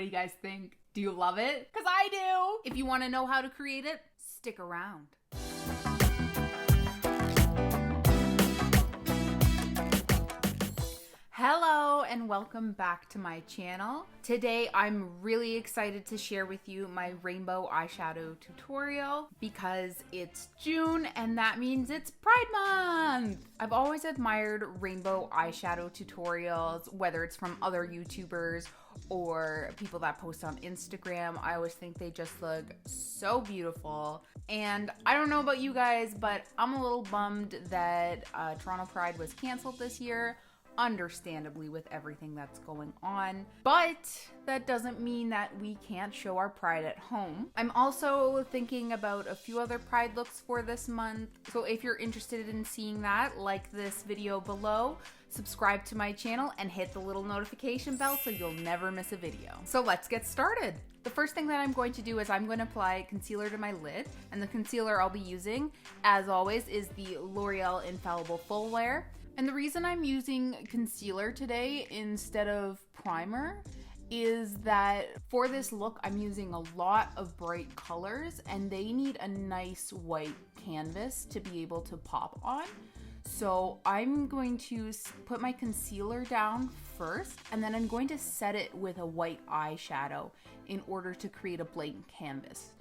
What do you guys think? Do you love it? Because I do! If you want to know how to create it, stick around. Hello and welcome back to my channel. Today I'm really excited to share with you my rainbow eyeshadow tutorial because it's June and that means it's Pride Month! I've always admired rainbow eyeshadow tutorials, whether it's from other YouTubers or people that post on Instagram. I always think they just look so beautiful. And I don't know about you guys, but I'm a little bummed that Toronto Pride was canceled this year. Understandably, with everything that's going on, but that doesn't mean that we can't show our pride at home. I'm also thinking about a few other pride looks for this month, so if you're interested in seeing that, like this video below, subscribe to my channel and hit the little notification bell so you'll never miss a video. So let's get started. The first thing that I'm going to do is I'm going to apply concealer to my lid, and the concealer I'll be using, as always, is the L'Oreal Infallible Full Wear. And the reason I'm using concealer today instead of primer is that for this look, I'm using a lot of bright colors and they need a nice white canvas to be able to pop on. So I'm going to put my concealer down first and then I'm going to set it with a white eyeshadow in order to create a blank canvas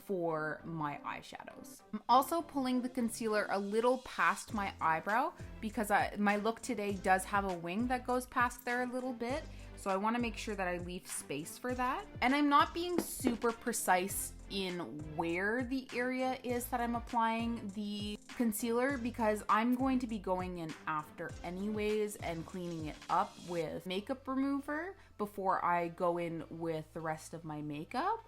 for my eyeshadows. I'm also pulling the concealer a little past my eyebrow because my look today does have a wing that goes past there a little bit. So I want to make sure that I leave space for that. And I'm not being super precise in where the area is that I'm applying the concealer because I'm going to be going in after anyways and cleaning it up with makeup remover before I go in with the rest of my makeup.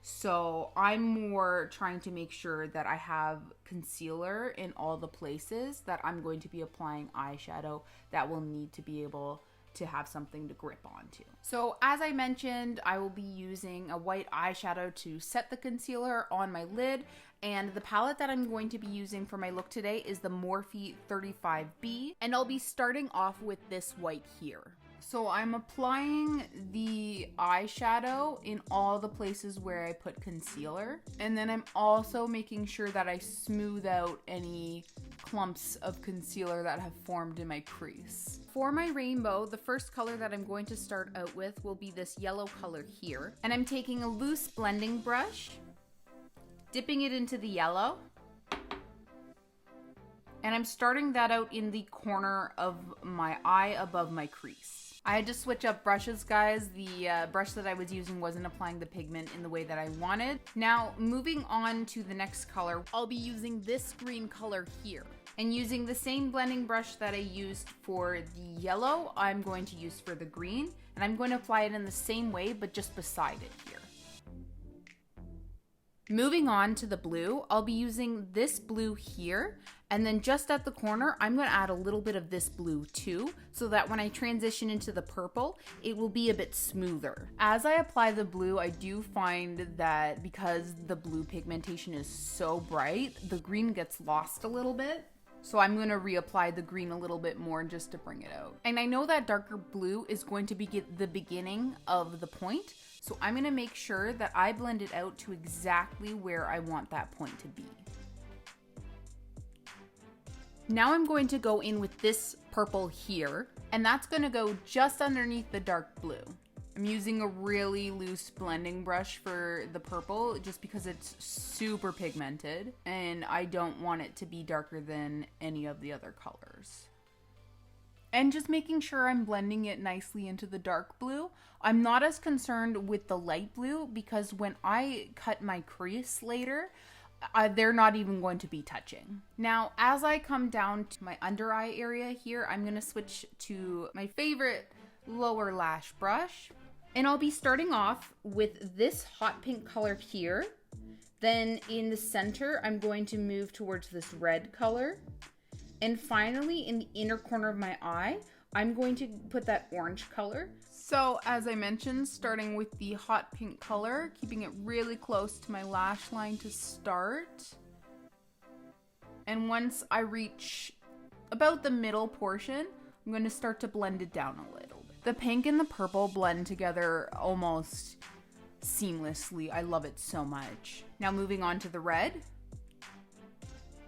So I'm more trying to make sure that I have concealer in all the places that I'm going to be applying eyeshadow that will need to be able to have something to grip onto. So as I mentioned, I will be using a white eyeshadow to set the concealer on my lid, and the palette that I'm going to be using for my look today is the Morphe 35B, and I'll be starting off with this white here. So I'm applying the eyeshadow in all the places where I put concealer. And then I'm also making sure that I smooth out any clumps of concealer that have formed in my crease. For my rainbow, the first color that I'm going to start out with will be this yellow color here. And I'm taking a loose blending brush, dipping it into the yellow. And I'm starting that out in the corner of my eye above my crease. I had to switch up brushes, guys. The brush that I was using wasn't applying the pigment in the way that I wanted. Now, moving on to the next color, I'll be using this green color here. And using the same blending brush that I used for the yellow, I'm going to use for the green. And I'm going to apply it in the same way, but just beside it here. Moving on to the blue, I'll be using this blue here, and then just at the corner, I'm going to add a little bit of this blue too, so that when I transition into the purple, it will be a bit smoother. As I apply the blue, I do find that because the blue pigmentation is so bright, the green gets lost a little bit. So I'm going to reapply the green a little bit more just to bring it out. And I know that darker blue is going to be the beginning of the point. So I'm going to make sure that I blend it out to exactly where I want that point to be. Now I'm going to go in with this purple here, and that's going to go just underneath the dark blue. I'm using a really loose blending brush for the purple just because it's super pigmented and I don't want it to be darker than any of the other colors. And just making sure I'm blending it nicely into the dark blue. I'm not as concerned with the light blue because when I cut my crease later, they're not even going to be touching. Now, as I come down to my under eye area here, I'm going to switch to my favorite lower lash brush. And I'll be starting off with this hot pink color here. Then in the center, I'm going to move towards this red color. And finally, in the inner corner of my eye, I'm going to put that orange color. So as I mentioned, starting with the hot pink color, keeping it really close to my lash line to start. And once I reach about the middle portion, I'm going to start to blend it down a little bit. The pink and the purple blend together almost seamlessly. I love it so much. Now moving on to the red.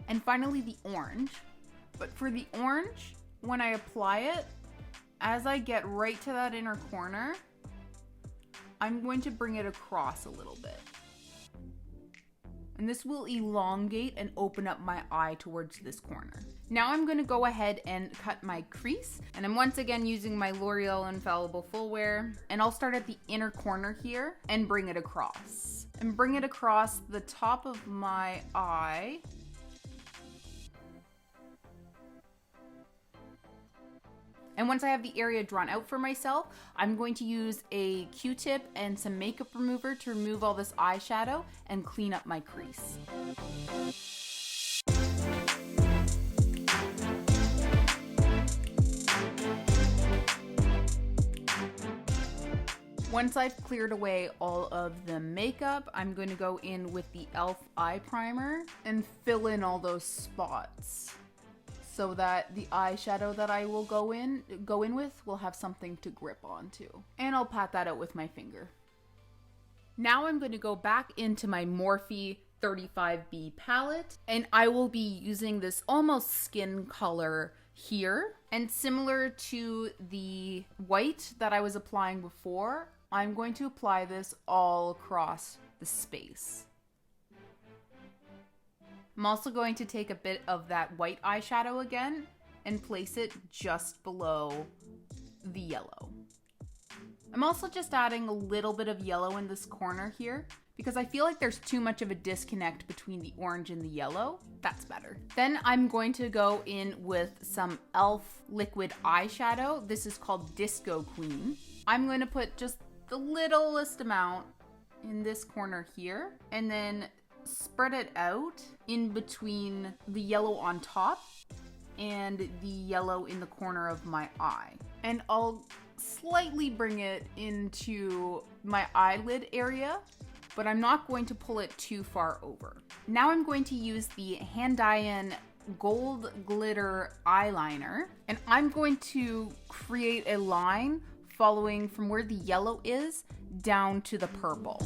And finally the orange. But for the orange, when I apply it, as I get right to that inner corner, I'm going to bring it across a little bit. And this will elongate and open up my eye towards this corner. Now I'm going to go ahead and cut my crease. And I'm once again using my L'Oreal Infallible Full Wear. And I'll start at the inner corner here and bring it across. And bring it across the top of my eye. And once I have the area drawn out for myself, I'm going to use a Q-tip and some makeup remover to remove all this eyeshadow and clean up my crease. Once I've cleared away all of the makeup, I'm going to go in with the e.l.f. eye primer and fill in all those spots, so that the eyeshadow that I will go in with will have something to grip onto. And I'll pat that out with my finger. Now I'm going to go back into my Morphe 35B palette, and I will be using this almost skin color here. And similar to the white that I was applying before, I'm going to apply this all across the space. I'm also going to take a bit of that white eyeshadow again and place it just below the yellow. I'm also just adding a little bit of yellow in this corner here because I feel like there's too much of a disconnect between the orange and the yellow. That's better. Then I'm going to go in with some e.l.f. liquid eyeshadow. This is called Disco Queen. I'm going to put just the littlest amount in this corner here and then spread it out in between the yellow on top and the yellow in the corner of my eye. And I'll slightly bring it into my eyelid area, but I'm not going to pull it too far over. Now I'm going to use the Hadaiyan Gold Glitter Eyeliner, and I'm going to create a line following from where the yellow is down to the purple.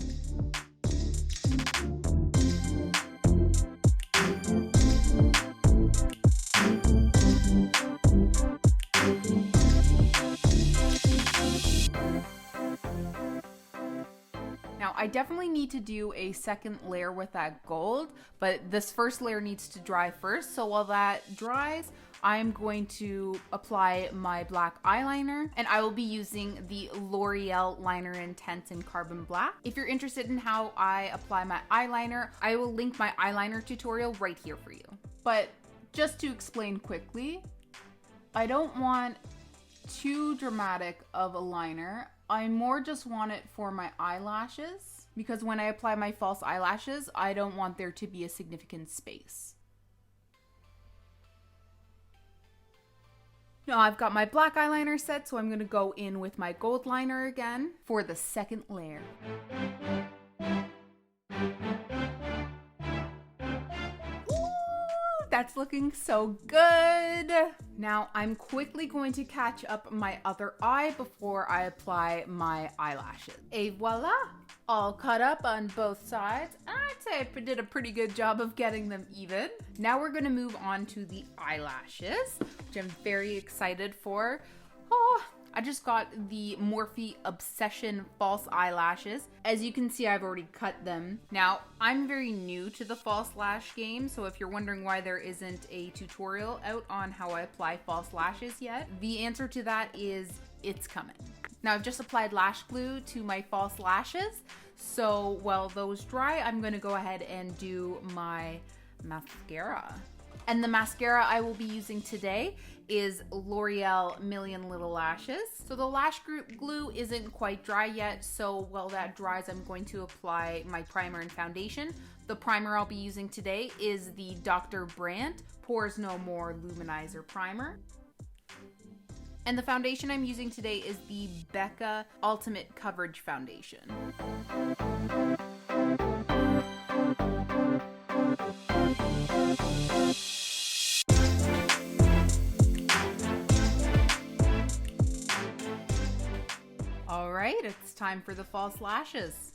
Now, I definitely need to do a second layer with that gold, but this first layer needs to dry first. So while that dries, I'm going to apply my black eyeliner, and I will be using the L'Oreal Liner Intense in Carbon Black. If you're interested in how I apply my eyeliner, I will link my eyeliner tutorial right here for you. But just to explain quickly, I don't want too dramatic of a liner. I more just want it for my eyelashes, because when I apply my false eyelashes, I don't want there to be a significant space. Now I've got my black eyeliner set, so I'm going to go in with my gold liner again for the second layer. That's looking so good. Now I'm quickly going to catch up my other eye before I apply my eyelashes. Et voila! All cut up on both sides. I'd say I did a pretty good job of getting them even. Now we're gonna move on to the eyelashes, which I'm very excited for. Oh, I just got the Morphe Obsession false eyelashes. As you can see, I've already cut them. Now, I'm very new to the false lash game, so if you're wondering why there isn't a tutorial out on how I apply false lashes yet, the answer to that is it's coming. Now, I've just applied lash glue to my false lashes, so while those dry, I'm gonna go ahead and do my mascara. And the mascara I will be using today is L'Oreal Milion Little Lashes. So the lash glue isn't quite dry yet, so while that dries, I'm going to apply my primer and foundation. The primer I'll be using today is the Dr. Brandt Pores No More Luminizer Primer. And the foundation I'm using today is the Becca Ultimate Coverage Foundation. All right, it's time for the false lashes.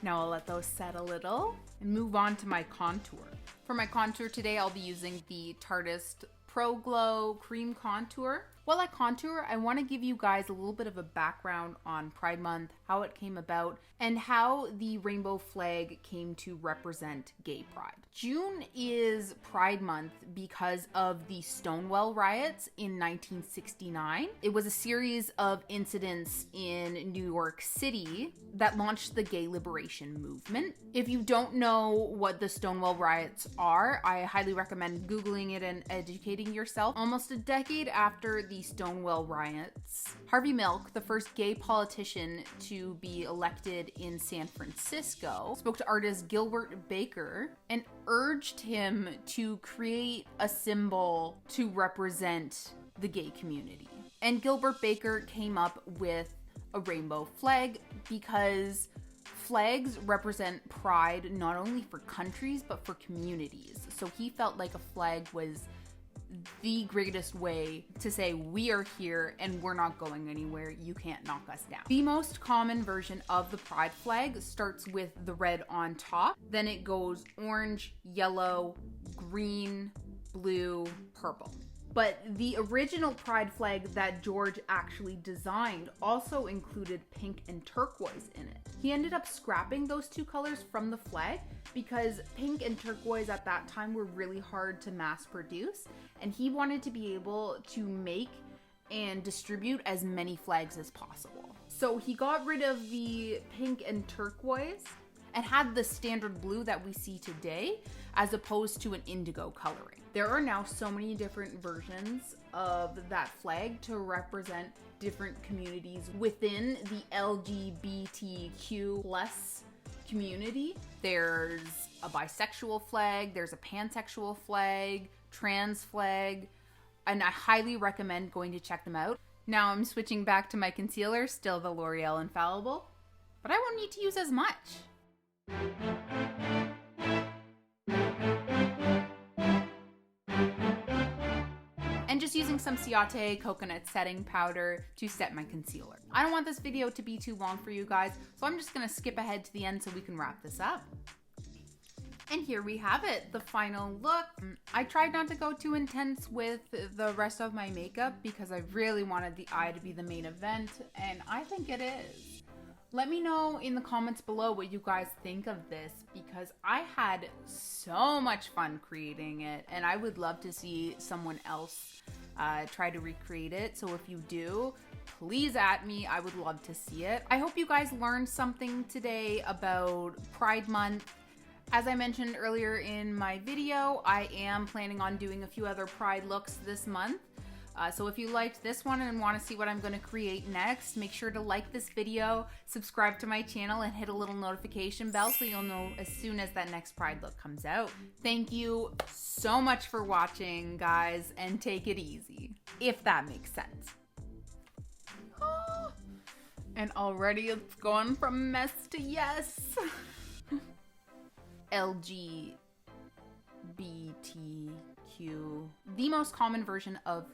Now I'll let those set a little and move on to my contour. For my contour today, I'll be using the Tarteist Pro Glow Cream Contour. While I contour, I want to give you guys a little bit of a background on Pride Month, how it came about, and how the rainbow flag came to represent gay pride. June is Pride Month because of the Stonewall riots in 1969. It was a series of incidents in New York City that launched the gay liberation movement. If you don't know what the Stonewall riots are, I highly recommend Googling it and educating yourself. Almost a decade after the Stonewall riots, Harvey Milk, the first gay politician to be elected in San Francisco, spoke to artist Gilbert Baker and urged him to create a symbol to represent the gay community. And Gilbert Baker came up with a rainbow flag because flags represent pride not only for countries but for communities. So he felt like a flag was the greatest way to say we are here and we're not going anywhere, you can't knock us down. The most common version of the pride flag starts with the red on top, then it goes orange, yellow, green, blue, purple. But the original pride flag that George actually designed also included pink and turquoise in it. He ended up scrapping those two colors from the flag because pink and turquoise at that time were really hard to mass produce, and he wanted to be able to make and distribute as many flags as possible. So he got rid of the pink and turquoise and had the standard blue that we see today as opposed to an indigo coloring. There are now so many different versions of that flag to represent different communities within the LGBTQ plus community. There's a bisexual flag, there's a pansexual flag, trans flag, and I highly recommend going to check them out. Now I'm switching back to my concealer, still the L'Oreal Infallible, but I won't need to use as much. And just using some Ciate coconut setting powder to set my concealer. I don't want this video to be too long for you guys, so I'm just gonna skip ahead to the end so we can wrap this up. And here we have it, the final look. I tried not to go too intense with the rest of my makeup because I really wanted the eye to be the main event, and I think it is. Let me know in the comments below what you guys think of this because I had so much fun creating it, and I would love to see someone else try to recreate it. So if you do, please at me. I would love to see it. I hope you guys learned something today about Pride Month. As I mentioned earlier in my video, I am planning on doing a few other Pride looks this month. So if you liked this one and want to see what I'm going to create next, make sure to like this video, subscribe to my channel, and hit a little notification bell so you'll know as soon as that next Pride look comes out. Thank you so much for watching, guys, and take it easy, if that makes sense. And already it's gone from mess to yes. LGBTQ, the most common version of